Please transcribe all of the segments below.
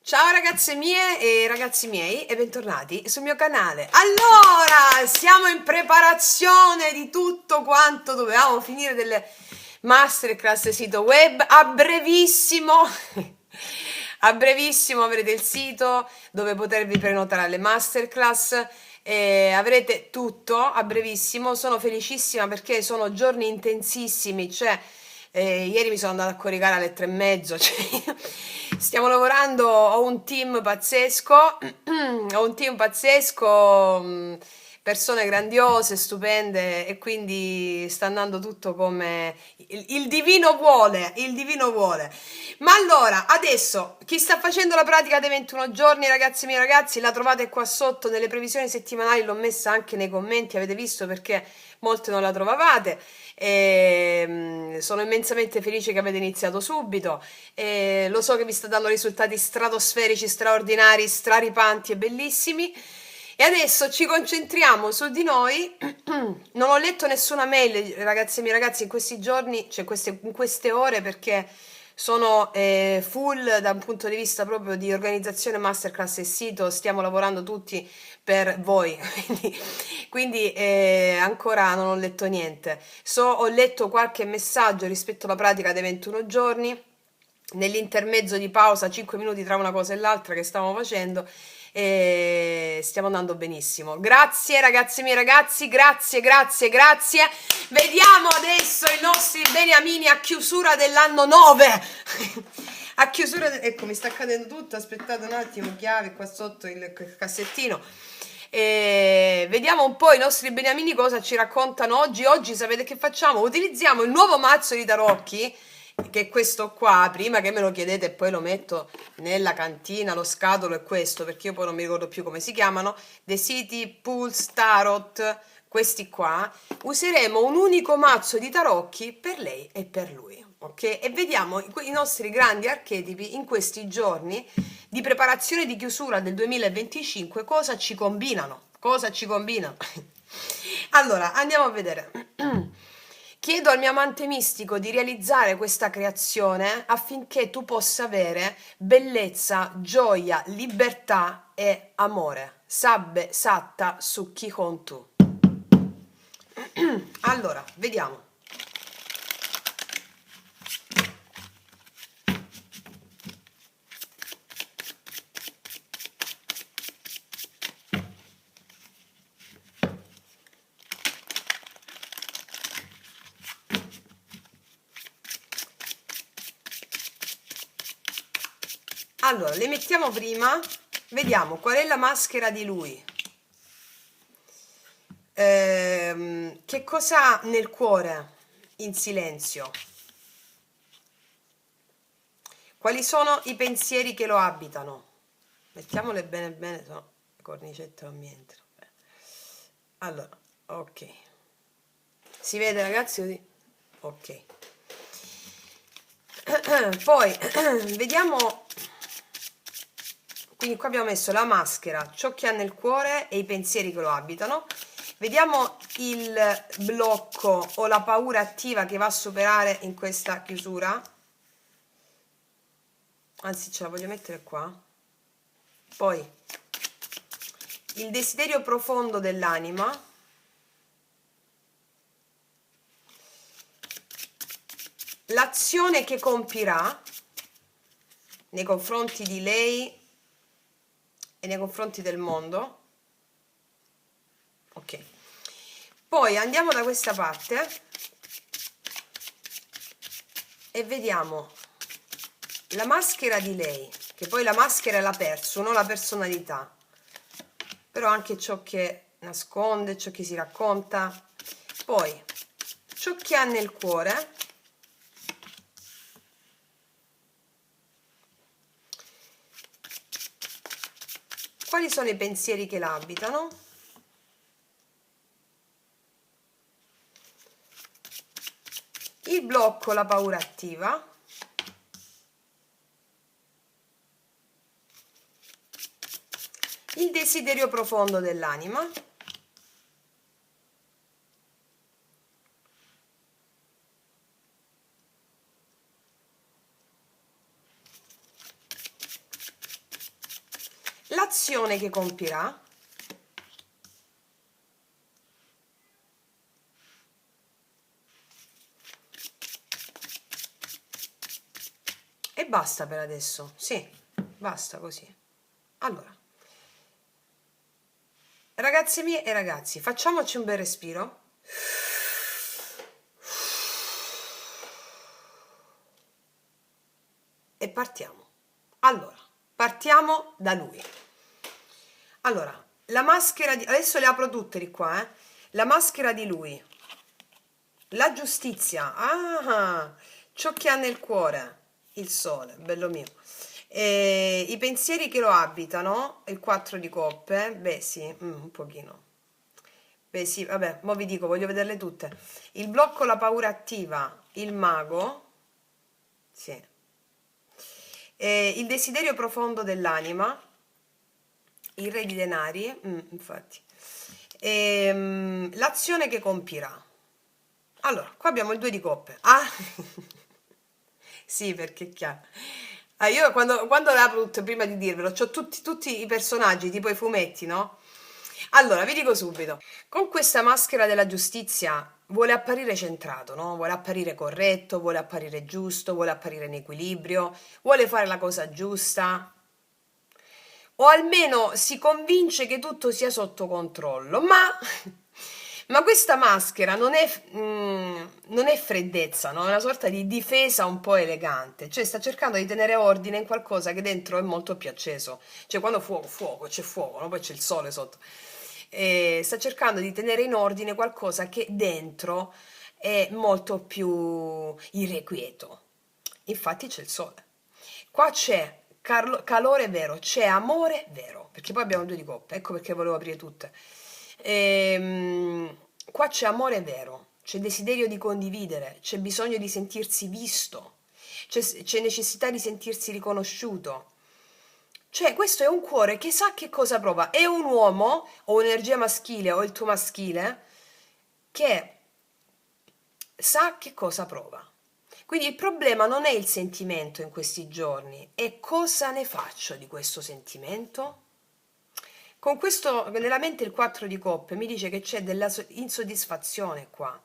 Ciao ragazze mie e ragazzi miei e bentornati sul mio canale. Allora, siamo in preparazione di tutto quanto dovevamo finire delle masterclass sito web. A brevissimo, a brevissimo avrete il sito dove potervi prenotare le masterclass. E avrete tutto a brevissimo. Sono felicissima perché sono giorni intensissimi, cioè ieri mi sono andata a coricare alle 3:30, cioè, stiamo lavorando, ho un team pazzesco, ho un team pazzesco, persone grandiose, stupende e quindi sta andando tutto come il divino vuole, il divino vuole. Ma allora, adesso, chi sta facendo la pratica dei 21 giorni, ragazzi miei ragazzi, la trovate qua sotto nelle previsioni settimanali, l'ho messa anche nei commenti, avete visto perché molte non la trovavate. Sono immensamente felice che avete iniziato subito. Lo so che vi sta dando risultati stratosferici, straordinari, straripanti e bellissimi. E adesso ci concentriamo su di noi. Non ho letto nessuna mail, ragazzi e miei ragazzi, in questi giorni, cioè in queste ore, perché sono full da un punto di vista proprio di organizzazione masterclass e sito. Stiamo lavorando tutti per voi, quindi ancora non ho letto niente. Ho letto qualche messaggio rispetto alla pratica dei 21 giorni, nell'intermezzo di pausa, 5 minuti tra una cosa e l'altra che stavamo facendo, e stiamo andando benissimo. Grazie ragazzi miei ragazzi, grazie, grazie, grazie. Vediamo adesso i nostri beniamini a chiusura dell'anno 9. A chiusura, ecco, mi sta cadendo tutto, aspettate un attimo, chiave qua sotto il cassettino. Vediamo un po' i nostri beniamini cosa ci raccontano oggi. Oggi sapete che facciamo? Utilizziamo il nuovo mazzo di tarocchi, che è questo qua. Prima che me lo chiedete e poi lo metto nella cantina, lo scatolo è questo, perché io poi non mi ricordo più come si chiamano. The City Pulse Tarot, questi qua. Useremo un unico mazzo di tarocchi per lei e per lui, ok? E vediamo i nostri grandi archetipi in questi giorni di preparazione di chiusura del 2025 cosa ci combinano. Cosa ci combinano? Allora, andiamo a vedere. Chiedo al mio amante mistico di realizzare questa creazione affinché tu possa avere bellezza, gioia, libertà e amore. Sabbe, satta, succhi con tu. Allora, vediamo. Allora, le mettiamo prima, vediamo qual è la maschera di lui. Che cosa ha nel cuore in silenzio? Quali sono i pensieri che lo abitano? Mettiamole bene bene, se no le cornicette non mi entrano. Allora, ok. Si vede ragazzi così? Ok. Poi vediamo, quindi qua abbiamo messo la maschera, ciò che ha nel cuore e i pensieri che lo abitano. Vediamo il blocco o la paura attiva che va a superare in questa chiusura. Anzi, ce la voglio mettere qua. Poi il desiderio profondo dell'anima. L'azione che compirà nei confronti di lei e nei confronti del mondo. Ok, poi andiamo da questa parte e vediamo la maschera di lei, che poi la maschera è la persona, la personalità, però anche ciò che nasconde, ciò che si racconta. Poi ciò che ha nel cuore, quali sono i pensieri che la abitano, il blocco, la paura attiva, il desiderio profondo dell'anima, l'azione che compirà, e basta per adesso, sì, basta così. Allora, ragazze mie e ragazzi, facciamoci un bel respiro e partiamo. Allora, partiamo da lui. Allora, la maschera di... adesso le apro tutte di qua, eh. La maschera di lui, la giustizia, ah, ciò che ha nel cuore, il sole, bello mio. E i pensieri che lo abitano, il 4 di coppe, beh sì, un pochino. Beh sì, vabbè, mo vi dico, voglio vederle tutte. Il blocco, la paura attiva, il mago, sì. Il desiderio profondo dell'anima, il re di denari, infatti. L'azione che compirà. Allora, qua abbiamo il 2 di coppe. Ah, sì, perché è chiaro. Ah, io quando le apro tutte, prima di dirvelo, ho tutti i personaggi, tipo i fumetti, no? Allora, vi dico subito, con questa maschera della giustizia vuole apparire centrato, no? Vuole apparire corretto, vuole apparire giusto, vuole apparire in equilibrio, vuole fare la cosa giusta, o almeno si convince che tutto sia sotto controllo, ma questa maschera non è freddezza, no? È una sorta di difesa un po' elegante, cioè sta cercando di tenere ordine in qualcosa che dentro è molto più acceso, cioè quando c'è fuoco, no? Poi c'è il sole sotto, e sta cercando di tenere in ordine qualcosa che dentro è molto più irrequieto, infatti c'è il sole. Qua c'è calore vero, c'è amore vero, perché poi abbiamo 2 di coppe, ecco perché volevo aprire tutte. Qua c'è amore vero, c'è desiderio di condividere, c'è bisogno di sentirsi visto, c'è necessità di sentirsi riconosciuto. Cioè, questo è un cuore che sa che cosa prova. È un uomo, o un'energia maschile, o il tuo maschile, che sa che cosa prova. Quindi il problema non è il sentimento in questi giorni, è cosa ne faccio di questo sentimento? Con questo, nella mente il 4 di coppe mi dice che c'è della insoddisfazione qua,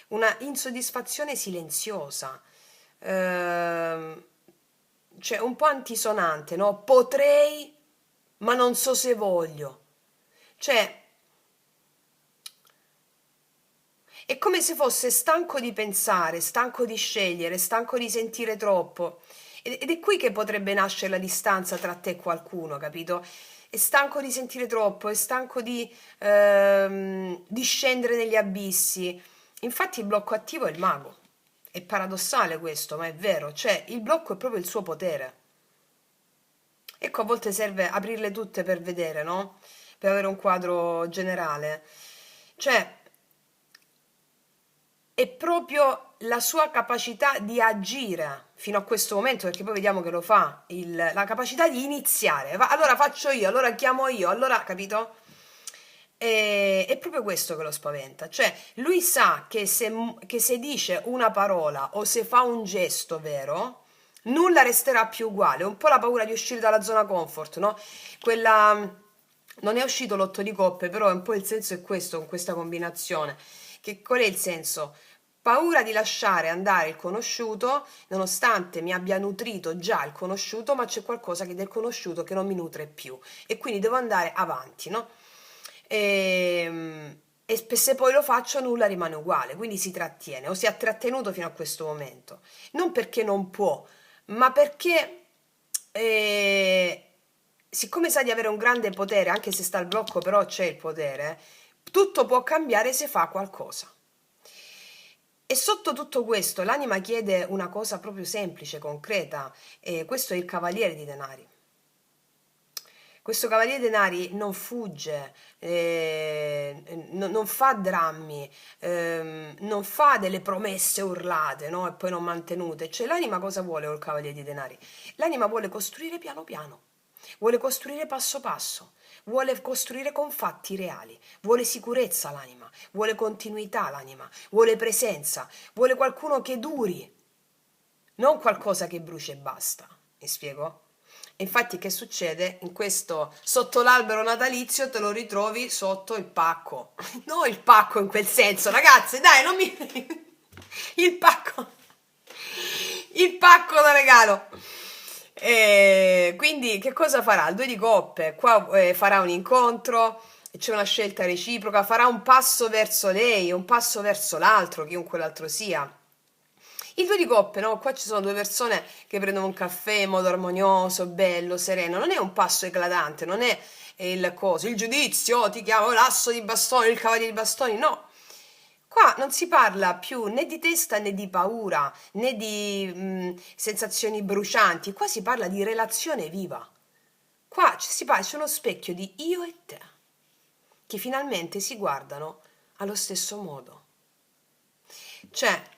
una insoddisfazione silenziosa, cioè un po' antisonante, no? Potrei, ma non so se voglio. Cioè, è come se fosse stanco di pensare, stanco di scegliere, stanco di sentire troppo. Ed è qui che potrebbe nascere la distanza tra te e qualcuno, capito? È stanco di sentire troppo, è stanco di scendere negli abissi. Infatti il blocco attivo è il mago. È paradossale questo, ma è vero. Cioè, il blocco è proprio il suo potere. Ecco, a volte serve aprirle tutte per vedere, no? Per avere un quadro generale. Cioè, è proprio la sua capacità di agire fino a questo momento, perché poi vediamo che lo fa, la capacità di iniziare. Allora faccio io, allora chiamo io, allora, capito? È proprio questo che lo spaventa. Cioè, lui sa che se dice una parola o se fa un gesto vero, nulla resterà più uguale. Un po' la paura di uscire dalla zona comfort, no? Quella... Non è uscito l'otto di coppe, però un po' il senso è questo, con questa combinazione. Che qual è il senso? Paura di lasciare andare il conosciuto, nonostante mi abbia nutrito già il conosciuto, ma c'è qualcosa del conosciuto che non mi nutre più e quindi devo andare avanti, no? E se poi lo faccio nulla rimane uguale, quindi si trattiene o si è trattenuto fino a questo momento. Non perché non può, ma perché siccome sa di avere un grande potere, anche se sta al blocco, però c'è il potere, tutto può cambiare se fa qualcosa. E sotto tutto questo l'anima chiede una cosa proprio semplice, concreta, e questo è il cavaliere di denari. Questo cavaliere denari non fugge, non fa drammi, non fa delle promesse urlate, no? E poi non mantenute. Cioè l'anima cosa vuole col cavaliere di denari? L'anima vuole costruire piano piano, vuole costruire passo passo, vuole costruire con fatti reali, vuole sicurezza l'anima, vuole continuità l'anima, vuole presenza, vuole qualcuno che duri, non qualcosa che brucia e basta. Mi spiego? E infatti che succede? In questo, sotto l'albero natalizio te lo ritrovi sotto il pacco. No il pacco in quel senso, ragazzi, dai, non mi... Il pacco. Il pacco da regalo. Quindi che cosa farà? Il due di coppe. Qua farà un incontro, c'è una scelta reciproca, farà un passo verso lei, un passo verso l'altro, chiunque l'altro sia. Il due di coppe, no? Qua ci sono due persone che prendono un caffè in modo armonioso, bello, sereno. Non è un passo eclatante, non è il coso, il giudizio, "Oh, ti chiamo l'asso di bastoni, il cavaliere di bastoni", no. Qua non si parla più né di testa né di paura, né di sensazioni brucianti. Qua si parla di relazione viva. Qua si parla, c'è uno specchio di io e te, che finalmente si guardano allo stesso modo. Cioè,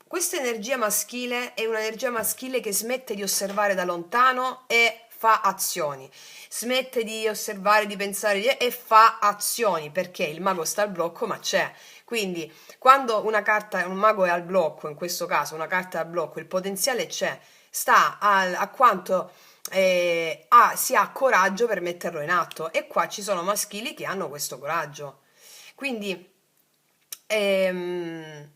questa energia maschile è un'energia maschile che smette di osservare da lontano e fa azioni. Smette di osservare, di pensare e fa azioni, perché il mago sta al blocco, ma c'è. Quindi, quando una carta, un mago è al blocco, in questo caso una carta è al blocco, il potenziale c'è, sta a quanto si ha coraggio per metterlo in atto. E qua ci sono maschili che hanno questo coraggio. Quindi, ehm,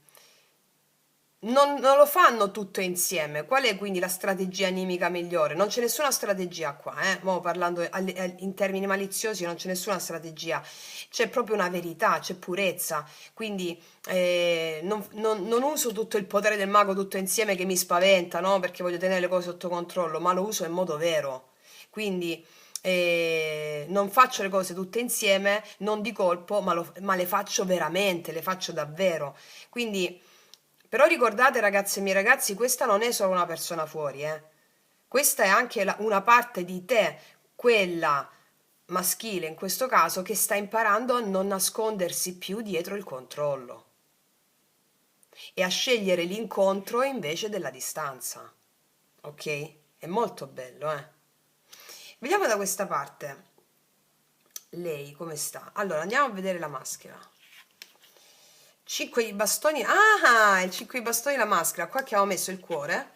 non lo fanno tutto insieme. Qual è quindi la strategia animica migliore? Non c'è nessuna strategia qua, Mo parlando in termini maliziosi, non c'è nessuna strategia. C'è proprio una verità, c'è purezza. Quindi non uso tutto il potere del mago tutto insieme che mi spaventa, no? Perché voglio tenere le cose sotto controllo, ma lo uso in modo vero. Quindi non faccio le cose tutte insieme, non di colpo, ma le faccio veramente, le faccio davvero. Quindi però ricordate, ragazze e miei ragazzi, questa non è solo una persona fuori, eh. Questa è anche una parte di te, quella maschile in questo caso, che sta imparando a non nascondersi più dietro il controllo e a scegliere l'incontro invece della distanza. Ok? È molto bello, eh. Vediamo da questa parte. Lei come sta? Allora, andiamo a vedere la maschera. 5 di bastoni. Ah, il 5 di bastoni, la maschera. Qua che avevo messo il cuore.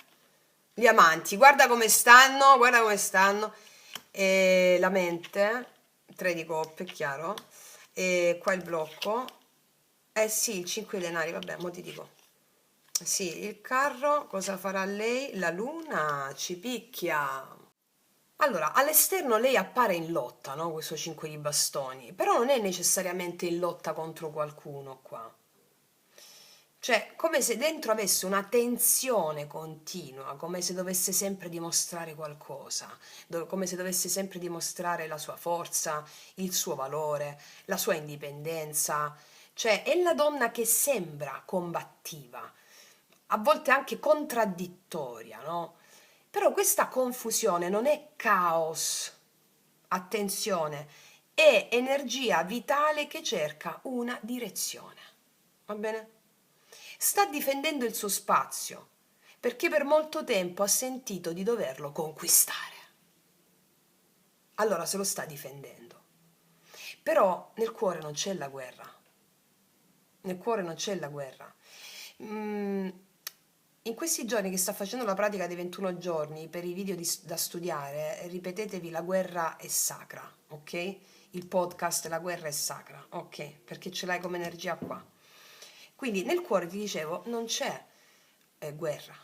Gli amanti, guarda come stanno, guarda come stanno. E la mente, 3 di coppe, chiaro. E qua il blocco. Eh sì, il 5 di denari, vabbè, mo ti dico. Sì, il carro, cosa farà lei? La luna ci picchia. Allora, all'esterno lei appare in lotta, no? Questo 5 di bastoni, però non è necessariamente in lotta contro qualcuno qua. Cioè, come se dentro avesse una tensione continua, come se dovesse sempre dimostrare qualcosa, come se dovesse sempre dimostrare la sua forza, il suo valore, la sua indipendenza. Cioè, è la donna che sembra combattiva, a volte anche contraddittoria, no? Però questa confusione non è caos, attenzione, è energia vitale che cerca una direzione. Va bene? Sta difendendo il suo spazio perché per molto tempo ha sentito di doverlo conquistare. Allora se lo sta difendendo. Però nel cuore non c'è la guerra. Nel cuore non c'è la guerra. In questi giorni che sta facendo la pratica dei 21 giorni per i video da studiare, ripetetevi la guerra è sacra, ok? Il podcast La guerra è sacra, ok? Perché ce l'hai come energia qua. Quindi nel cuore, ti dicevo, non c'è guerra,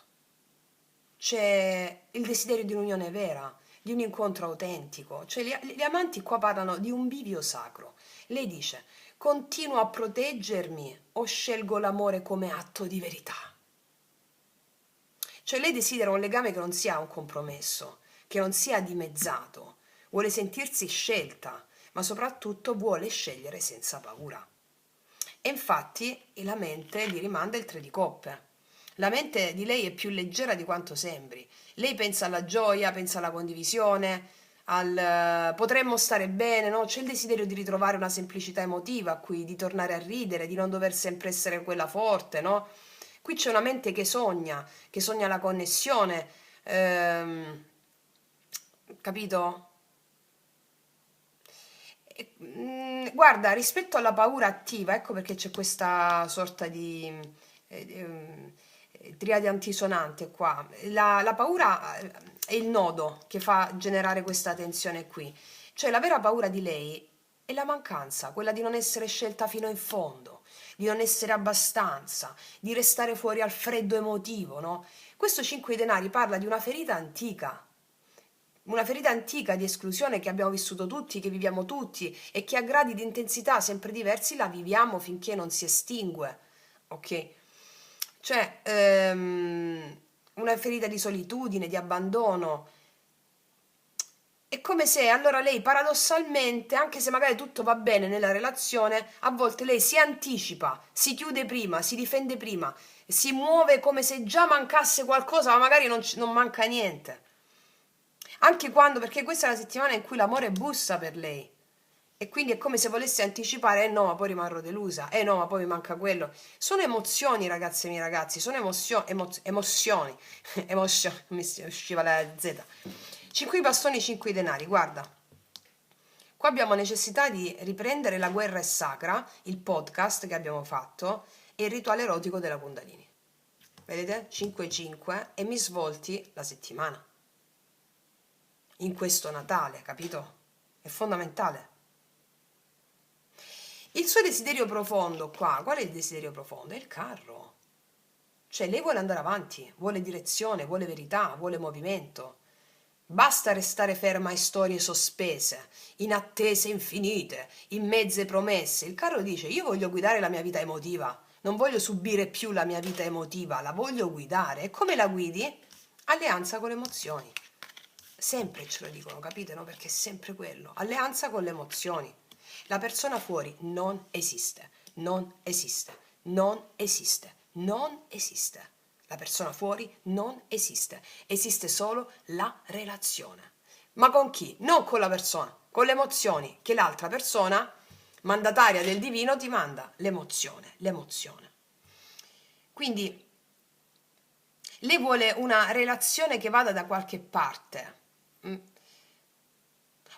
c'è il desiderio di un'unione vera, di un incontro autentico. Cioè gli amanti qua parlano di un bivio sacro. Lei dice, continuo a proteggermi o scelgo l'amore come atto di verità? Cioè lei desidera un legame che non sia un compromesso, che non sia dimezzato, vuole sentirsi scelta, ma soprattutto vuole scegliere senza paura. E infatti la mente gli rimanda il 3 di coppe. La mente di lei è più leggera di quanto sembri. Lei pensa alla gioia, pensa alla condivisione, al potremmo stare bene, no? C'è il desiderio di ritrovare una semplicità emotiva qui, di tornare a ridere, di non dover sempre essere quella forte, no? Qui c'è una mente che sogna la connessione, capito? Guarda, rispetto alla paura attiva, ecco perché c'è questa sorta di triade antisonante qua. La paura è il nodo che fa generare questa tensione qui. Cioè la vera paura di lei è la mancanza, quella di non essere scelta fino in fondo, di non essere abbastanza, di restare fuori al freddo emotivo, no? Questo 5 di denari parla di una ferita antica di esclusione che abbiamo vissuto tutti, che viviamo tutti e che a gradi di intensità sempre diversi la viviamo finché non si estingue, ok? Cioè, una ferita di solitudine, di abbandono. È come se allora lei paradossalmente, anche se magari tutto va bene nella relazione, a volte lei si anticipa, si chiude prima, si difende prima, si muove come se già mancasse qualcosa, ma magari non manca niente. Anche quando, perché questa è la settimana in cui l'amore bussa per lei. E quindi è come se volesse anticipare, eh no, ma poi rimarrò delusa, eh no, ma poi mi manca quello. Sono emozioni, ragazze e miei ragazzi, sono emozioni, mi usciva la Z. 5 bastoni, 5 denari, guarda. Qua abbiamo necessità di riprendere La guerra è sacra, il podcast che abbiamo fatto, e il rituale erotico della Kundalini. Vedete? 5 e mi svolti la settimana. In questo Natale, capito? È fondamentale. Il suo desiderio profondo qua, qual è il desiderio profondo? È il carro. Cioè lei vuole andare avanti, vuole direzione, vuole verità, vuole movimento. Basta restare ferma in storie sospese, in attese infinite, in mezze promesse. Il carro dice: io voglio guidare la mia vita emotiva, non voglio subire più la mia vita emotiva, la voglio guidare. E come la guidi? Alleanza con le emozioni. Sempre ce lo dicono, capite, no? Perché è sempre quello. Alleanza con le emozioni. La persona fuori non esiste, non esiste, non esiste, non esiste. La persona fuori non esiste, esiste solo la relazione. Ma con chi? Non con la persona, con le emozioni che l'altra persona, mandataria del divino, ti manda. L'emozione, l'emozione. Quindi lei vuole una relazione che vada da qualche parte.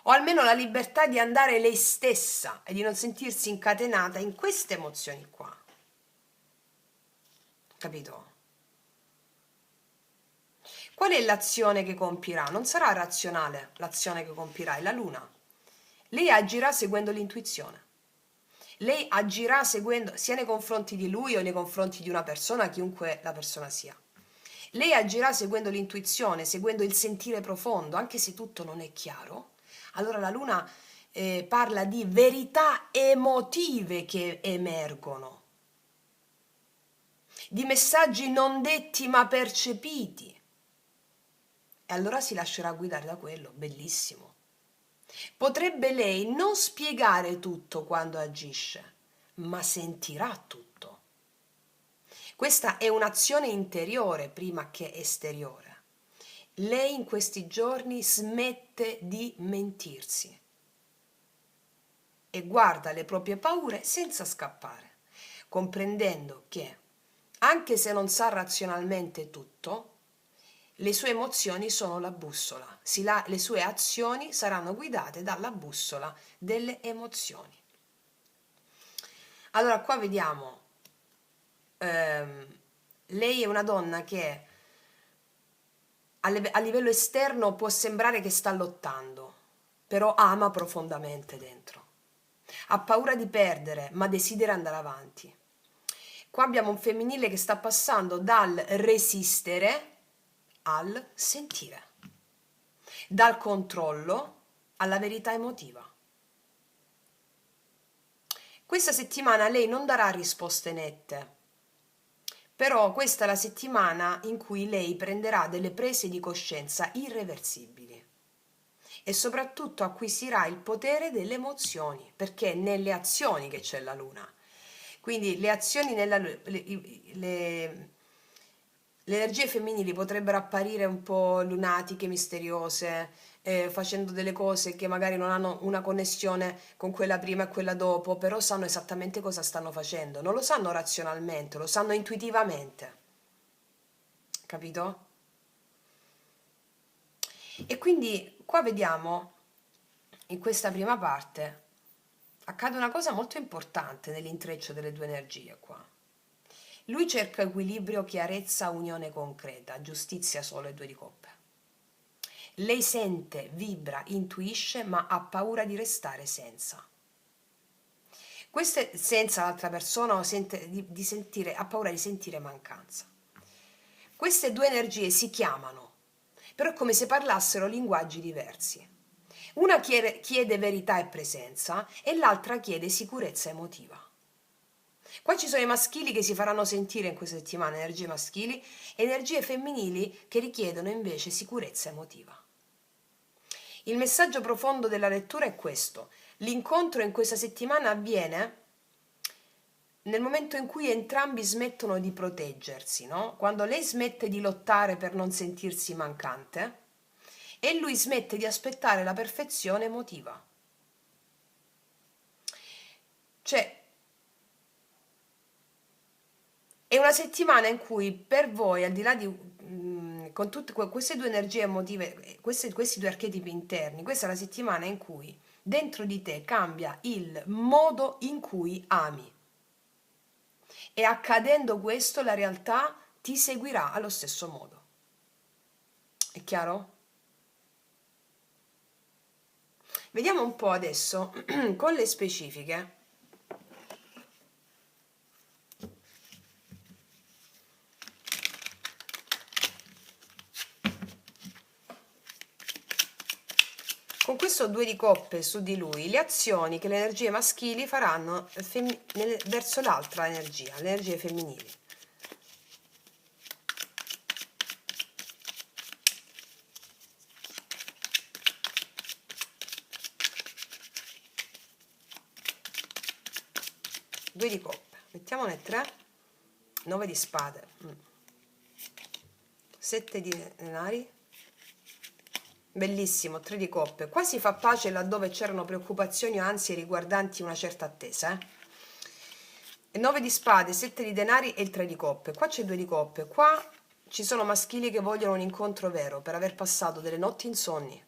O almeno la libertà di andare lei stessa e di non sentirsi incatenata in queste emozioni qua. Capito? Qual è l'azione che compirà? Non sarà razionale l'azione che compirà, è la luna. Lei agirà seguendo l'intuizione. Lei agirà seguendo sia nei confronti di lui o nei confronti di una persona, chiunque la persona sia. Lei agirà seguendo l'intuizione, seguendo il sentire profondo, anche se tutto non è chiaro. Allora la luna parla di verità emotive che emergono, di messaggi non detti ma percepiti. E allora si lascerà guidare da quello, bellissimo. Potrebbe lei non spiegare tutto quando agisce, ma sentirà tutto. Questa è un'azione interiore prima che esteriore. Lei in questi giorni smette di mentirsi e guarda le proprie paure senza scappare, comprendendo che, anche se non sa razionalmente tutto, le sue emozioni sono la bussola, le sue azioni saranno guidate dalla bussola delle emozioni. Allora qua vediamo, lei è una donna che a livello esterno può sembrare che sta lottando, però ama profondamente dentro. Ha paura di perdere, ma desidera andare avanti. Qua abbiamo un femminile che sta passando dal resistere al sentire, dal controllo alla verità emotiva. Questa settimana lei non darà risposte nette, però questa è la settimana in cui lei prenderà delle prese di coscienza irreversibili e soprattutto acquisirà il potere delle emozioni, perché è nelle azioni che c'è la luna. Quindi le azioni le energie femminili potrebbero apparire un po' lunatiche, misteriose, facendo delle cose che magari non hanno una connessione con quella prima e quella dopo, però sanno esattamente cosa stanno facendo. Non lo sanno razionalmente, lo sanno intuitivamente. Capito? E quindi qua vediamo, in questa prima parte, accade una cosa molto importante nell'intreccio delle due energie qua. Lui cerca equilibrio, chiarezza, unione concreta, giustizia solo e due di coppe. Lei sente, vibra, intuisce, ma ha paura di restare senza. Queste senza l'altra persona o sente di sentire, ha paura di sentire mancanza. Queste due energie si chiamano, però è come se parlassero linguaggi diversi. Una chiede verità e presenza e l'altra chiede sicurezza emotiva. Qua ci sono i maschili che si faranno sentire in questa settimana, energie maschili, e energie femminili che richiedono invece sicurezza emotiva. Il messaggio profondo della lettura è questo: l'incontro in questa settimana avviene nel momento in cui entrambi smettono di proteggersi, no? Quando lei smette di lottare per non sentirsi mancante e lui smette di aspettare la perfezione emotiva. Cioè, è una settimana in cui per voi, al di là di con tutte queste due energie emotive, questi due archetipi interni, questa è la settimana in cui dentro di te cambia il modo in cui ami. E accadendo questo, la realtà ti seguirà allo stesso modo. È chiaro? Vediamo un po' adesso con le specifiche. Con questo 2 di coppe su di lui, le azioni che le energie maschili faranno verso l'altra energia, le energie femminili. Due di coppe, mettiamone 3, 9 di spade, 7 di denari, bellissimo, 3 di coppe. Qua si fa pace laddove c'erano preoccupazioni o ansie riguardanti una certa attesa. 9 di spade, 7 di denari e il 3 di coppe. Qua c'è 2 di coppe. Qua ci sono maschili che vogliono un incontro vero per aver passato delle notti insonni.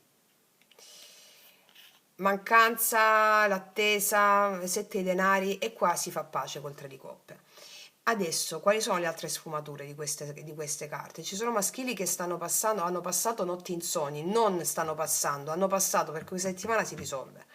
Mancanza, l'attesa, 7 di denari e qua si fa pace col 3 di coppe. Adesso, quali sono le altre sfumature di queste carte? Ci sono maschili che hanno passato notti insonni, non stanno passando, hanno passato, perché questa settimana si risolve.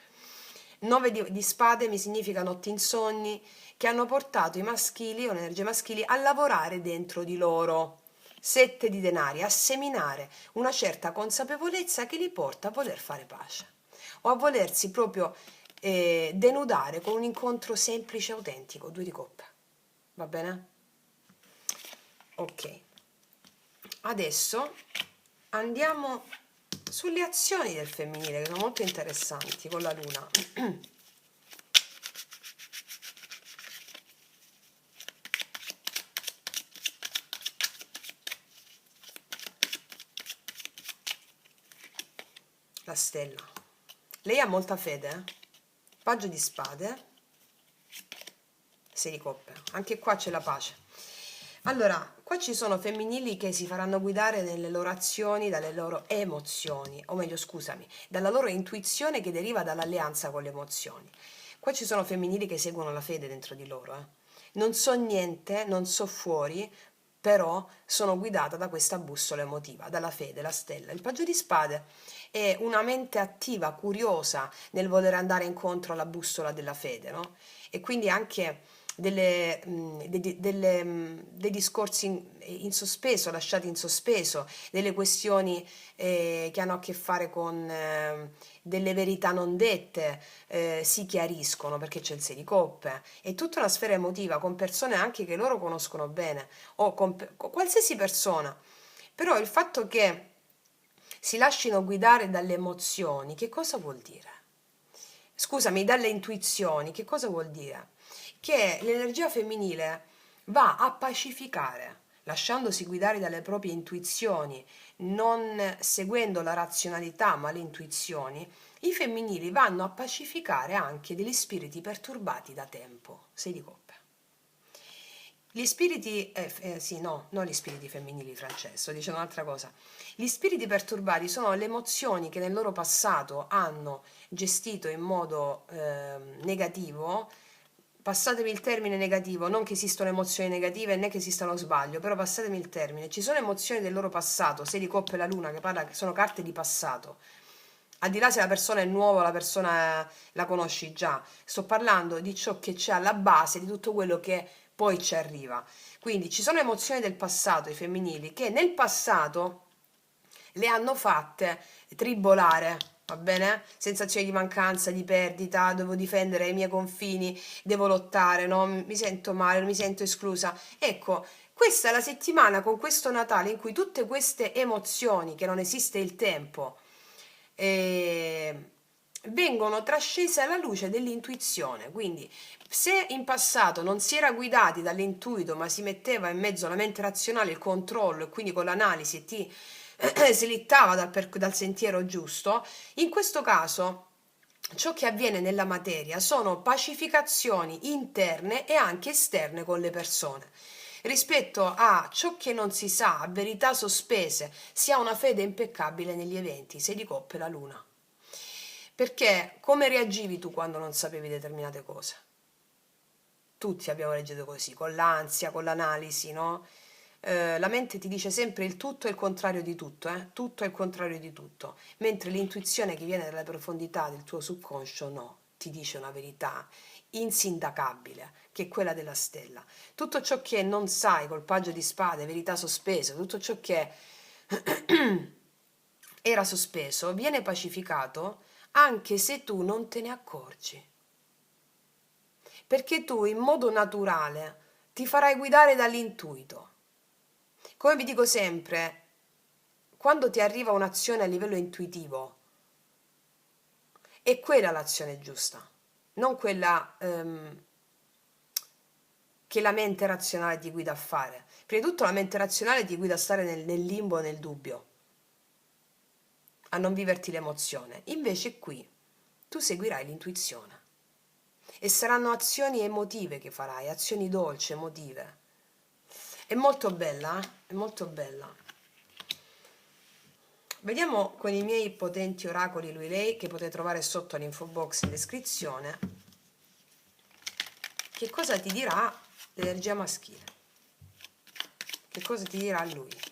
9 di spade mi significa notti insonni che hanno portato i maschili o le energie maschili a lavorare dentro di loro. 7 di denari, a seminare una certa consapevolezza che li porta a voler fare pace o a volersi proprio denudare con un incontro semplice e autentico. 2 di coppe. Va bene? Ok. Adesso andiamo sulle azioni del femminile, che sono molto interessanti con la luna. La stella. Lei ha molta fede, Paggio di spade, 6 di coppe. Anche qua c'è la pace. Allora, qua ci sono femminili che si faranno guidare nelle loro azioni dalle loro emozioni, o meglio, scusami, dalla loro intuizione che deriva dall'alleanza con le emozioni. Qua ci sono femminili che seguono la fede dentro di loro. Non so niente, non so fuori, però sono guidata da questa bussola emotiva, dalla fede, la stella. Il Paggio di spade è una mente attiva, curiosa nel voler andare incontro alla bussola della fede, no? E quindi anche dei discorsi in sospeso, lasciati in sospeso, delle questioni che hanno a che fare con delle verità non dette, si chiariscono perché c'è il 6 di coppe. È tutta una sfera emotiva con persone anche che loro conoscono bene o con qualsiasi persona. Però il fatto che si lasciano guidare dalle emozioni, che cosa vuol dire? Scusami, dalle intuizioni, che cosa vuol dire? Che l'energia femminile va a pacificare, lasciandosi guidare dalle proprie intuizioni, non seguendo la razionalità ma le intuizioni. I femminili vanno a pacificare anche degli spiriti perturbati da tempo. 6 di coppe. Gli spiriti, sì, no, non gli spiriti femminili, Francesco, dice un'altra cosa. Gli spiriti perturbati sono le emozioni che nel loro passato hanno gestito in modo negativo, passatemi il termine negativo, non che esistono emozioni negative né che esista lo sbaglio, però passatemi il termine, ci sono emozioni del loro passato, 6 di coppe e la luna che parla, che sono carte di passato, al di là se la persona è nuova o la persona la conosci già, sto parlando di ciò che c'è alla base di tutto quello che poi ci arriva. Quindi ci sono emozioni del passato, i femminili, che nel passato le hanno fatte tribolare, va bene? Sensazioni di mancanza, di perdita, devo difendere i miei confini, devo lottare, no? Mi sento male, mi sento esclusa. Ecco, questa è la settimana con questo Natale in cui tutte queste emozioni, che non esiste il tempo, vengono trascese alla luce dell'intuizione. Quindi, se in passato non si era guidati dall'intuito, ma si metteva in mezzo alla mente razionale il controllo e quindi con l'analisi e ti slittava dal sentiero giusto, in questo caso ciò che avviene nella materia sono pacificazioni interne e anche esterne con le persone. Rispetto a ciò che non si sa, a verità sospese, si ha una fede impeccabile negli eventi, 6 di coppe la luna. Perché come reagivi tu quando non sapevi determinate cose? Tutti abbiamo reagito così, con l'ansia, con l'analisi, no? La mente ti dice sempre il tutto e il contrario di tutto, tutto è il contrario di tutto, mentre l'intuizione che viene dalle profondità del tuo subconscio no, ti dice una verità insindacabile, che è quella della stella. Tutto ciò che non sai col paggio di spade, verità sospesa, tutto ciò che era sospeso viene pacificato anche se tu non te ne accorgi. Perché tu in modo naturale ti farai guidare dall'intuito. Come vi dico sempre, quando ti arriva un'azione a livello intuitivo, è quella l'azione giusta, non quella che la mente razionale ti guida a fare. Prima di tutto la mente razionale ti guida a stare nel limbo, nel dubbio, a non viverti l'emozione. Invece qui tu seguirai l'intuizione e saranno azioni emotive che farai, azioni dolci, emotive. È molto bella, È molto bella. Vediamo con i miei potenti oracoli lui-lei, che potete trovare sotto all'info box in descrizione, che cosa ti dirà l'energia maschile. Che cosa ti dirà lui.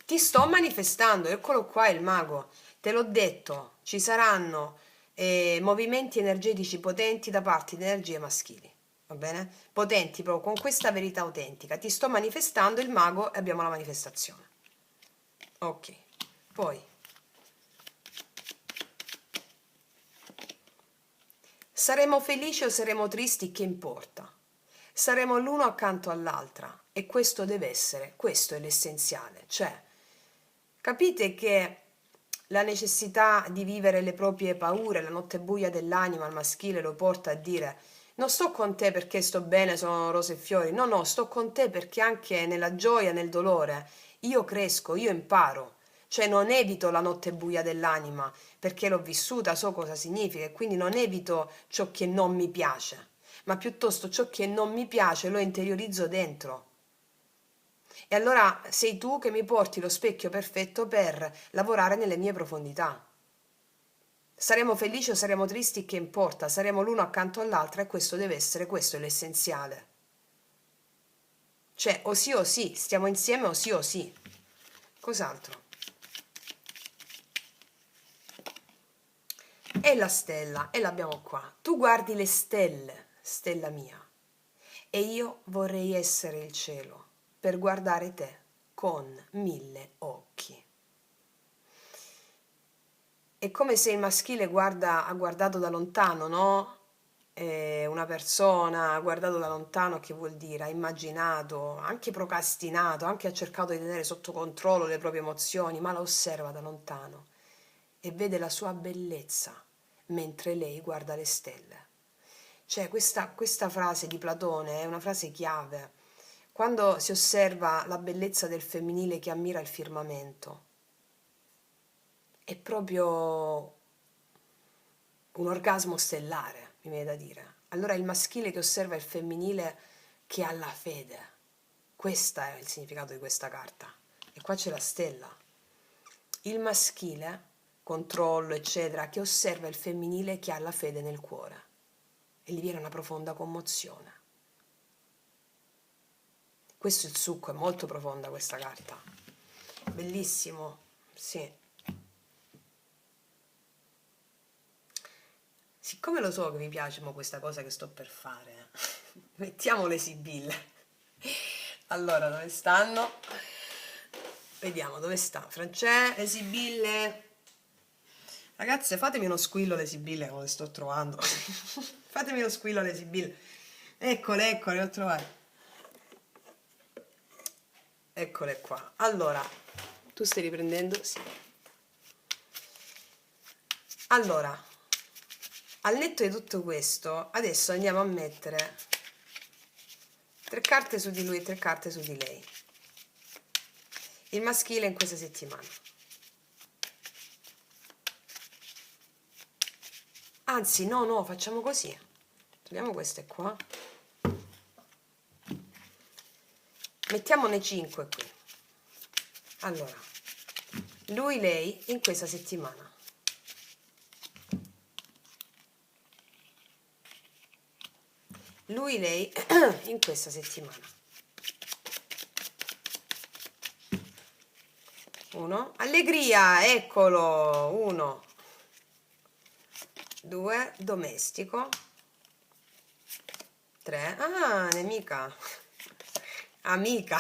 Ti sto manifestando, eccolo qua il mago, te l'ho detto, ci saranno movimenti energetici potenti da parte di energie maschili, va bene? Potenti proprio con questa verità autentica. Ti sto manifestando il mago e abbiamo la manifestazione. Ok, poi saremo felici o saremo tristi, che importa? Saremo l'uno accanto all'altra e questo deve essere, questo è l'essenziale, cioè capite che la necessità di vivere le proprie paure, la notte buia dell'anima al maschile lo porta a dire non sto con te perché sto bene, sono rose e fiori, no, sto con te perché anche nella gioia, nel dolore, io cresco, io imparo, cioè non evito la notte buia dell'anima perché l'ho vissuta, so cosa significa e quindi non evito ciò che non mi piace, ma piuttosto ciò che non mi piace lo interiorizzo dentro. E allora sei tu che mi porti lo specchio perfetto per lavorare nelle mie profondità. Saremo felici o saremo tristi, che importa? Saremo l'uno accanto all'altra e questo deve essere, questo è l'essenziale. Cioè o sì, stiamo insieme o sì. Cos'altro? E la stella, e l'abbiamo qua. Tu guardi le stelle, stella mia, e io vorrei essere il cielo per guardare te con 1000 occhi. È come se il maschile ha guardato da lontano, no? Una persona ha guardato da lontano, che vuol dire? Ha immaginato, anche procrastinato, anche ha cercato di tenere sotto controllo le proprie emozioni, ma la osserva da lontano e vede la sua bellezza mentre lei guarda le stelle. Cioè, questa frase di Platone è una frase chiave. Quando si osserva la bellezza del femminile che ammira il firmamento, è proprio un orgasmo stellare. mi viene da dire. Allora il maschile che osserva il femminile che ha la fede. Questo è il significato di questa carta. E qua c'è la stella. Il maschile, controllo, eccetera, che osserva il femminile che ha la fede nel cuore. E gli viene una profonda commozione. Questo è il succo, è molto profonda questa carta. Bellissimo, sì. Siccome lo so che vi piace questa cosa che sto per fare, mettiamo le sibille. Allora, dove stanno? Vediamo dove sta. Francè, le sibille. Ragazze, fatemi uno squillo alle sibille, come le sto trovando. Fatemi uno squillo alle sibille. Eccole, le ho trovate. Eccole qua. Allora, tu stai riprendendo? Sì. Allora, al netto di tutto questo, adesso andiamo a mettere 3 carte su di lui e 3 carte su di lei. Il maschile in questa settimana. Anzi, no, facciamo così. Togliamo queste qua. Mettiamone 5 qui. Allora, lui, lei in questa settimana. Lui, lei in questa settimana. 1. Allegria, eccolo. 1. 2. Domestico. 3. Ah, nemica. Amica.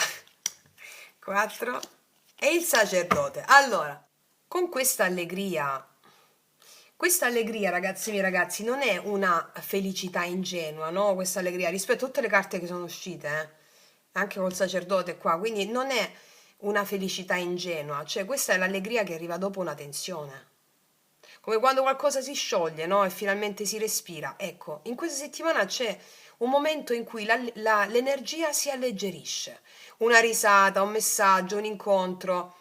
4. E il sacerdote. Allora, con questa allegria, ragazzi miei ragazzi, non è una felicità ingenua, no? Questa allegria, rispetto a tutte le carte che sono uscite, anche col sacerdote qua, quindi non è una felicità ingenua, cioè questa è l'allegria che arriva dopo una tensione. Come quando qualcosa si scioglie, no? E finalmente si respira. Ecco, in questa settimana c'è un momento in cui l'energia si alleggerisce. Una risata, un messaggio, un incontro.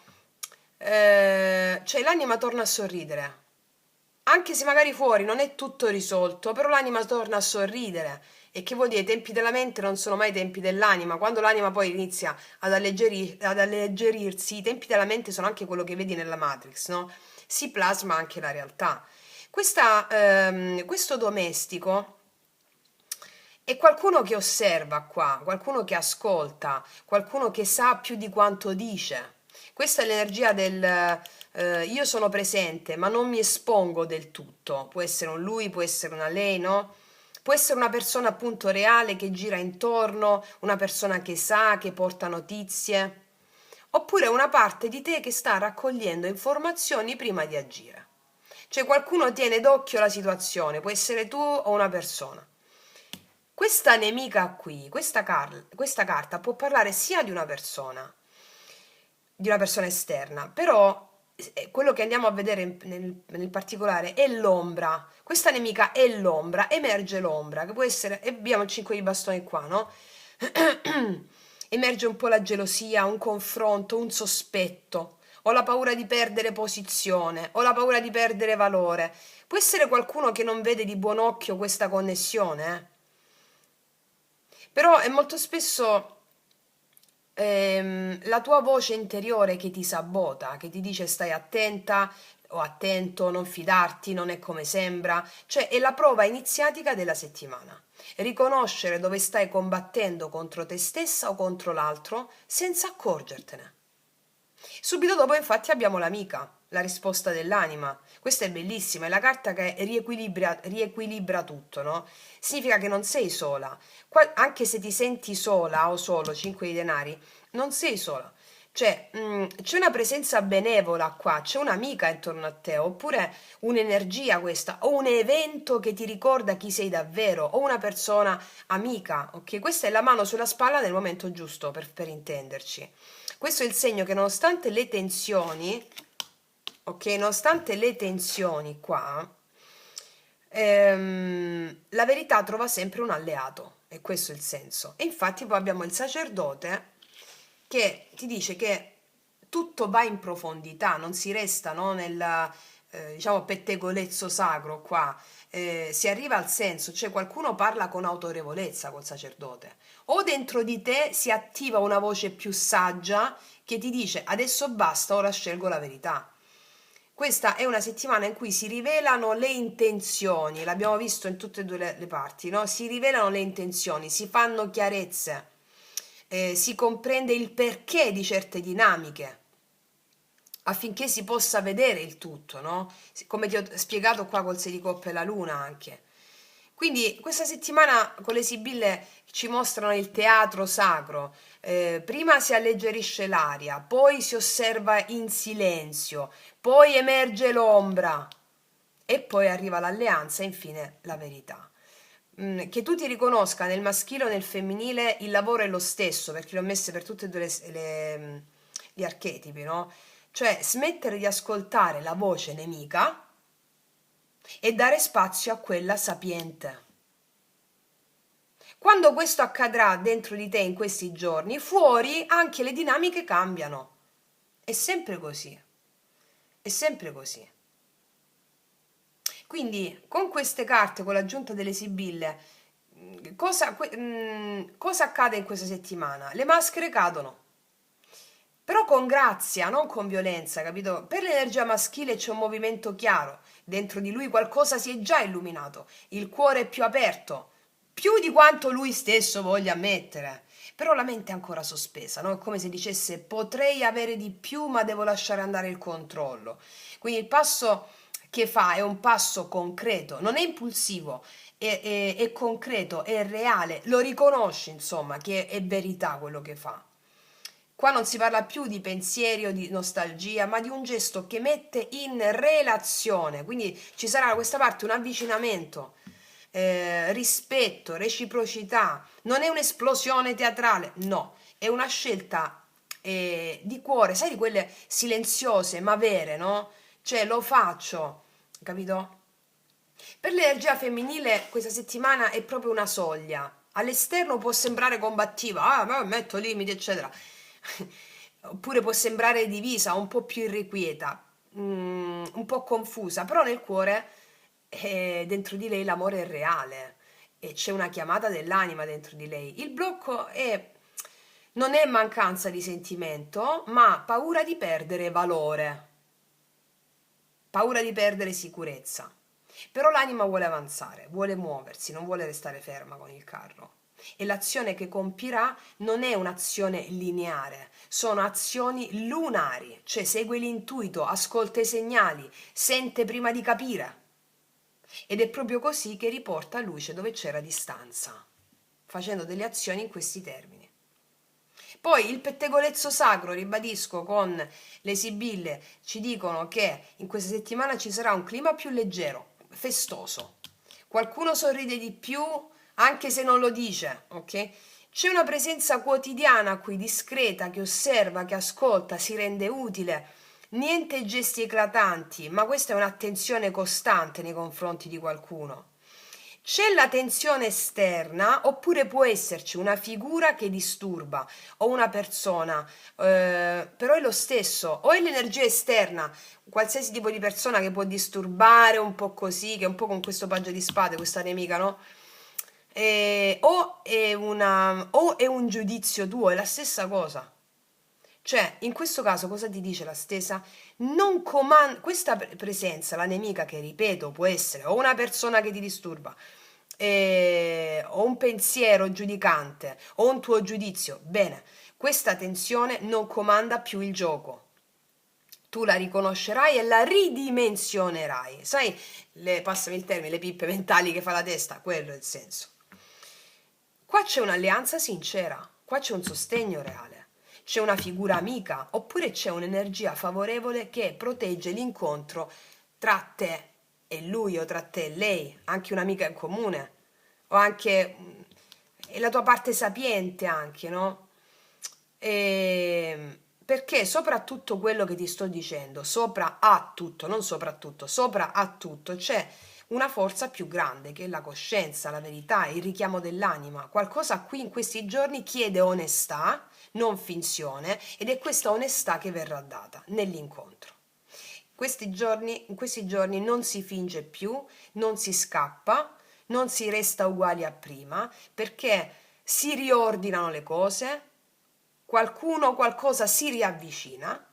Cioè l'anima torna a sorridere. Anche se magari fuori non è tutto risolto, però l'anima torna a sorridere. E che vuol dire? I tempi della mente non sono mai i tempi dell'anima. Quando l'anima poi inizia ad alleggerirsi, i tempi della mente sono anche quello che vedi nella Matrix, no? Si plasma anche la realtà. Questo domestico è qualcuno che osserva qua, qualcuno che ascolta, qualcuno che sa più di quanto dice. Questa è l'energia del io sono presente, ma non mi espongo del tutto. Può essere un lui, può essere una lei, no? Può essere una persona appunto reale che gira intorno, una persona che sa, che porta notizie, oppure una parte di te che sta raccogliendo informazioni prima di agire. Cioè qualcuno tiene d'occhio la situazione, può essere tu o una persona. Questa nemica qui, questa carta può parlare sia di una persona esterna, però quello che andiamo a vedere nel particolare è l'ombra. Questa nemica è l'ombra, emerge l'ombra, che può essere, e abbiamo il 5 di bastoni qua, no? Emerge un po' la gelosia, un confronto, un sospetto, o la paura di perdere posizione, o la paura di perdere valore. Può essere qualcuno che non vede di buon occhio questa connessione, però è molto spesso la tua voce interiore che ti sabota, che ti dice stai attenta o attento, non fidarti, non è come sembra, cioè è la prova iniziatica della settimana. Riconoscere dove stai combattendo contro te stessa o contro l'altro senza accorgertene. Subito dopo infatti abbiamo l'amica, la risposta dell'anima. Questa è bellissima, è la carta che riequilibra tutto, no? Significa che non sei sola. Anche se ti senti sola o solo, 5 di denari, non sei sola. Cioè, c'è una presenza benevola qua, c'è un'amica intorno a te, oppure un'energia questa, o un evento che ti ricorda chi sei davvero, o una persona amica, ok? Questa è la mano sulla spalla nel momento giusto, per intenderci. Questo è il segno che nonostante le tensioni, ok, nonostante le tensioni qua, la verità trova sempre un alleato, e questo è il senso. E infatti poi abbiamo il sacerdote che ti dice che tutto va in profondità, non si resta, no, diciamo, pettegolezzo sacro qua, si arriva al senso, cioè qualcuno parla con autorevolezza col sacerdote, o dentro di te si attiva una voce più saggia che ti dice adesso basta, ora scelgo la verità. Questa è una settimana in cui si rivelano le intenzioni, l'abbiamo visto in tutte e due le parti, no? Si rivelano le intenzioni, si fanno chiarezze, si comprende il perché di certe dinamiche, affinché si possa vedere il tutto, no? Come ti ho spiegato qua col 6 di coppe e la luna anche. Quindi questa settimana con le Sibille ci mostrano il teatro sacro. Prima si alleggerisce l'aria, poi si osserva in silenzio, poi emerge l'ombra e poi arriva l'alleanza e infine la verità. Che tu ti riconosca nel maschile o nel femminile, il lavoro è lo stesso, perché l'ho messe per tutti e due gli archetipi, no? Cioè smettere di ascoltare la voce nemica e dare spazio a quella sapiente. Quando questo accadrà dentro di te in questi giorni, fuori anche le dinamiche cambiano. È sempre così. È sempre così. Quindi con queste carte, con l'aggiunta delle Sibille, cosa accade in questa settimana? Le maschere cadono. Però con grazia, non con violenza, capito? Per l'energia maschile c'è un movimento chiaro, dentro di lui qualcosa si è già illuminato, il cuore è più aperto, più di quanto lui stesso voglia ammettere. Però la mente è ancora sospesa, no? È come se dicesse potrei avere di più, ma devo lasciare andare il controllo. Quindi il passo che fa è un passo concreto, non è impulsivo, è concreto, è reale, lo riconosci, insomma, che è verità quello che fa. Qua non si parla più di pensieri o di nostalgia, ma di un gesto che mette in relazione, quindi ci sarà da questa parte un avvicinamento, rispetto, reciprocità, non è un'esplosione teatrale, no, è una scelta di cuore, sai, di quelle silenziose ma vere, no? Cioè lo faccio, capito? Per l'energia femminile questa settimana è proprio una soglia. All'esterno può sembrare combattiva, ah, ma metto limiti, eccetera. Oppure può sembrare divisa, un po' più irrequieta, un po' confusa, però nel cuore, dentro di lei l'amore è reale e c'è una chiamata dell'anima dentro di lei. Il blocco non è mancanza di sentimento, ma paura di perdere valore, paura di perdere sicurezza. Però l'anima vuole avanzare, vuole muoversi, non vuole restare ferma con il carro. E l'azione che compirà non è un'azione lineare, sono azioni lunari, cioè segue l'intuito, ascolta i segnali, sente prima di capire. Ed è proprio così che riporta luce dove c'era distanza, facendo delle azioni in questi termini. Poi il pettegolezzo sacro, ribadisco, con le Sibille ci dicono che in questa settimana ci sarà un clima più leggero, festoso. Qualcuno sorride di più anche se non lo dice, ok? C'è una presenza quotidiana qui, discreta, che osserva, che ascolta, si rende utile. Niente gesti eclatanti, ma questa è un'attenzione costante nei confronti di qualcuno. C'è la tensione esterna oppure può esserci una figura che disturba o una persona, però è lo stesso, o è l'energia esterna, qualsiasi tipo di persona che può disturbare un po' così, che è un po' con questo paggio di spade, questa nemica, no? O è un giudizio tuo, è la stessa cosa. Cioè, in questo caso cosa ti dice la stessa? Non comanda questa presenza, la nemica che ripeto può essere o una persona che ti disturba, o un pensiero giudicante, o un tuo giudizio. Bene, questa tensione non comanda più il gioco. Tu la riconoscerai e la ridimensionerai. Sai, passami il termine, le pippe mentali che fa la testa, quello è il senso. Qua c'è un'alleanza sincera, qua c'è un sostegno reale. C'è una figura amica oppure c'è un'energia favorevole che protegge l'incontro tra te e lui o tra te e lei, anche un'amica in comune o anche la tua parte sapiente anche, no? Perché soprattutto quello che ti sto dicendo, sopra a tutto, non soprattutto, sopra a tutto c'è una forza più grande che è la coscienza, la verità, il richiamo dell'anima. Qualcosa qui in questi giorni chiede onestà, non finzione, ed è questa onestà che verrà data nell'incontro. in questi giorni non si finge più, non si scappa, non si resta uguali a prima, perché si riordinano le cose, qualcosa si riavvicina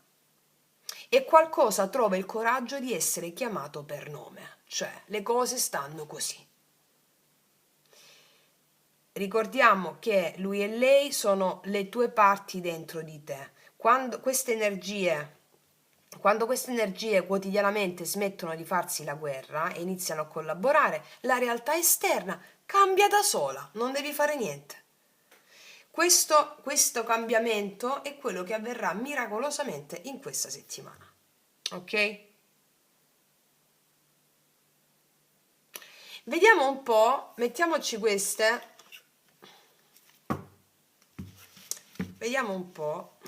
e qualcosa trova il coraggio di essere chiamato per nome, cioè le cose stanno così. Ricordiamo che lui e lei sono le tue parti dentro di te. Quando queste energie quotidianamente smettono di farsi la guerra e iniziano a collaborare, la realtà esterna cambia da sola, non devi fare niente. Questo cambiamento è quello che avverrà miracolosamente in questa settimana. Ok? Vediamo un po', mettiamoci queste. Vediamo un po'.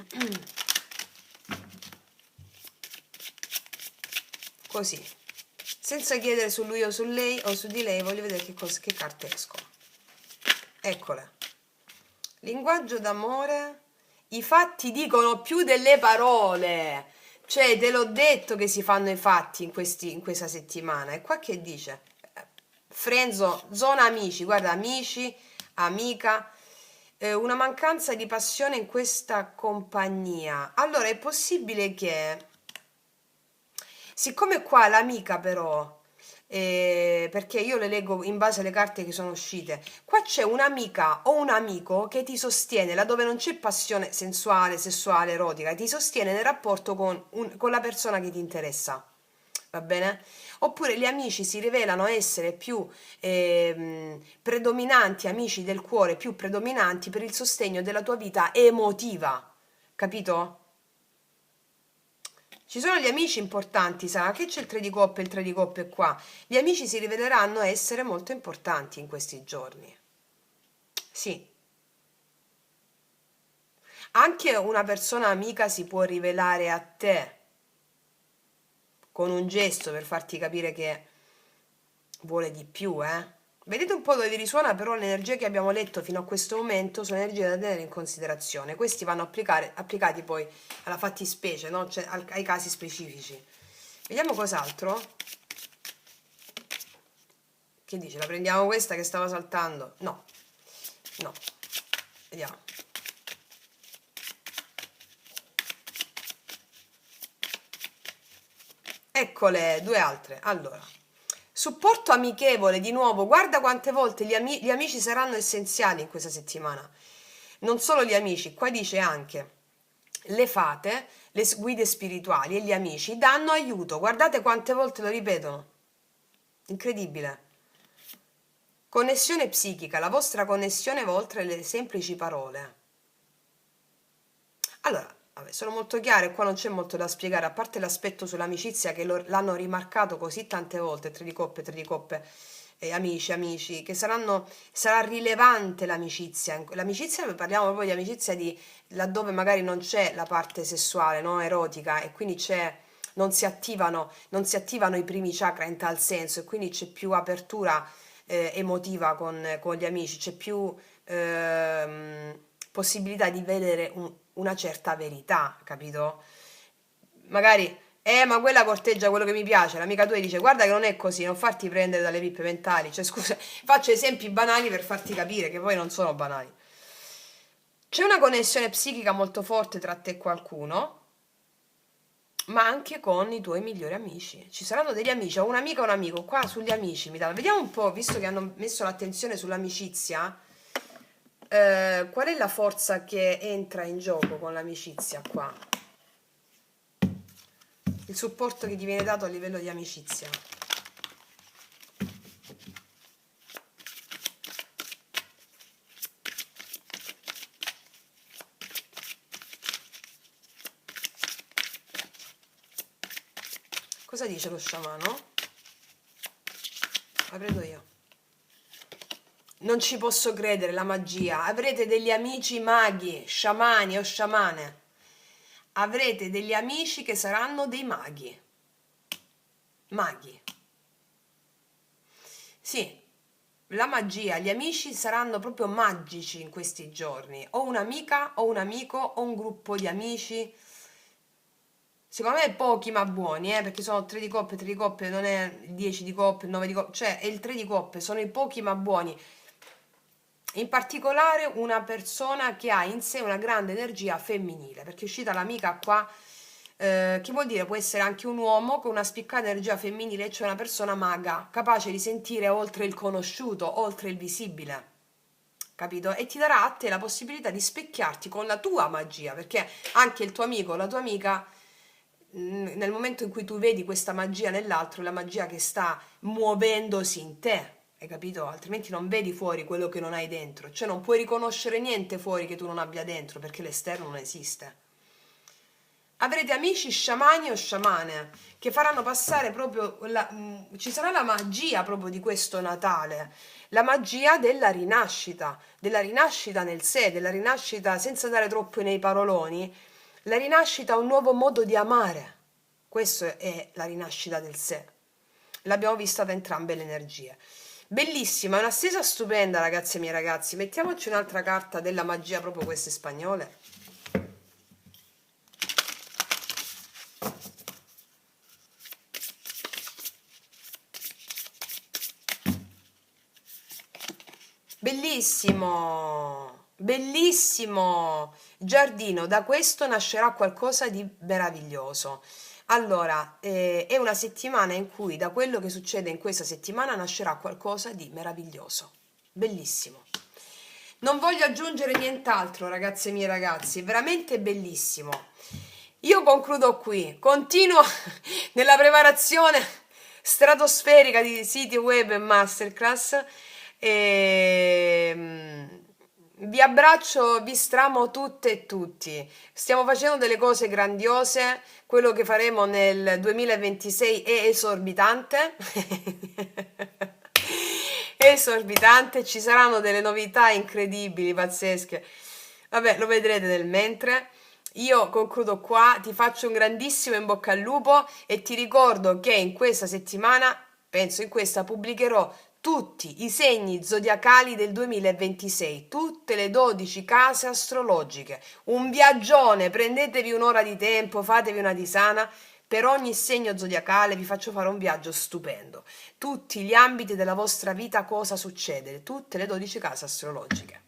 Così. Senza chiedere su lui o su lei o su di lei, voglio vedere che carte escono. Eccole. Linguaggio d'amore. I fatti dicono più delle parole. Cioè, te l'ho detto che si fanno i fatti in questa settimana. E qua che dice? Frenzo, zona amici, guarda, amici, amica, una mancanza di passione in questa compagnia. Allora, è possibile che, siccome qua l'amica però, perché io le leggo in base alle carte che sono uscite, qua c'è un'amica o un amico che ti sostiene laddove non c'è passione sensuale, sessuale, erotica, ti sostiene nel rapporto con la persona che ti interessa. Va bene? Oppure gli amici si rivelano essere più predominanti, amici del cuore più predominanti per il sostegno della tua vita emotiva, capito? Ci sono gli amici importanti, sa che c'è il 3 di coppe qua. Gli amici si riveleranno essere molto importanti in questi giorni. Sì. Anche una persona amica si può rivelare a te con un gesto per farti capire che vuole di più, eh? Vedete un po' dove vi risuona, però le energie che abbiamo letto fino a questo momento sono energie da tenere in considerazione. Questi vanno applicati poi alla fattispecie, no? Cioè, ai casi specifici. Vediamo cos'altro. Che dice? La prendiamo questa che stava saltando? No. No. Vediamo. Eccole, due altre. Allora. Supporto amichevole, di nuovo, guarda quante volte gli amici saranno essenziali in questa settimana. Non solo gli amici, qua dice anche le fate, le guide spirituali e gli amici danno aiuto. Guardate quante volte lo ripetono. Incredibile. Connessione psichica, la vostra connessione va oltre le semplici parole. Allora, vabbè, sono molto chiare, qua non c'è molto da spiegare, a parte l'aspetto sull'amicizia che l'hanno rimarcato così tante volte, tre di coppe, amici, che sarà rilevante l'amicizia. L'amicizia, parliamo proprio di amicizia laddove magari non c'è la parte sessuale, no, erotica, e quindi non si attivano i primi chakra in tal senso, e quindi c'è più apertura emotiva con gli amici, c'è più possibilità di vedere una certa verità, capito? Magari, ma quella corteggia quello che mi piace, l'amica tua dice guarda che non è così, non farti prendere dalle pippe mentali, cioè scusa, faccio esempi banali per farti capire che poi non sono banali. C'è una connessione psichica molto forte tra te e qualcuno, ma anche con i tuoi migliori amici. Ci saranno degli amici, ho un'amica o un amico, qua sugli amici mi dà. Vediamo un po', visto che hanno messo l'attenzione sull'amicizia, qual è la forza che entra in gioco con l'amicizia qua? Il supporto che ti viene dato a livello di amicizia. Cosa dice lo sciamano? La prendo io. Non ci posso credere, la magia. Avrete degli amici maghi, sciamani o sciamane. Avrete degli amici che saranno dei maghi. Maghi. Sì, la magia, gli amici saranno proprio magici in questi giorni. O un'amica, o un amico, o un gruppo di amici. secondo me pochi ma buoni, perché sono 3 di coppe non è il 10 di coppe, il 9 di coppe, cioè è il 3 di coppe, sono i pochi ma buoni. In particolare una persona che ha in sé una grande energia femminile, perché è uscita l'amica qua, che vuol dire può essere anche un uomo con una spiccata energia femminile, cioè una persona maga, capace di sentire oltre il conosciuto, oltre il visibile, capito? E ti darà a te la possibilità di specchiarti con la tua magia, perché anche il tuo amico o la tua amica, nel momento in cui tu vedi questa magia nell'altro, è la magia che sta muovendosi in te, hai capito? Altrimenti non vedi fuori quello che non hai dentro, cioè non puoi riconoscere niente fuori che tu non abbia dentro, perché l'esterno non esiste. Avrete amici sciamani o sciamane che faranno passare proprio ci sarà la magia proprio di questo Natale, la magia della rinascita nel sé, della rinascita senza dare troppo nei paroloni, la rinascita a un nuovo modo di amare. Questo è la rinascita del sé. L'abbiamo vista da entrambe le energie. Bellissima, è una stesa stupenda, ragazze e miei ragazzi. Mettiamoci un'altra carta della magia, proprio queste spagnole. Bellissimo, bellissimo. Giardino, da questo nascerà qualcosa di meraviglioso. Allora, è una settimana in cui da quello che succede in questa settimana nascerà qualcosa di meraviglioso. Bellissimo. Non voglio aggiungere nient'altro, ragazze e miei ragazzi, veramente bellissimo. Io concludo qui, continuo nella preparazione stratosferica di siti web e masterclass. Vi abbraccio, vi stramo tutte e tutti. Stiamo facendo delle cose grandiose. Quello che faremo nel 2026 è esorbitante. È esorbitante, ci saranno delle novità incredibili, pazzesche. Vabbè, lo vedrete nel mentre. Io concludo qua, ti faccio un grandissimo in bocca al lupo e ti ricordo che in questa settimana, penso in questa, pubblicherò tutti i segni zodiacali del 2026, tutte le 12 case astrologiche. Un viaggione, prendetevi un'ora di tempo, fatevi una tisana. Per ogni segno zodiacale vi faccio fare un viaggio stupendo. Tutti gli ambiti della vostra vita, cosa succede, tutte le 12 case astrologiche.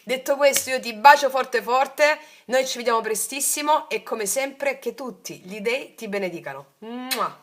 Detto questo, io ti bacio forte forte, noi ci vediamo prestissimo e come sempre che tutti gli dei ti benedicano. Mua!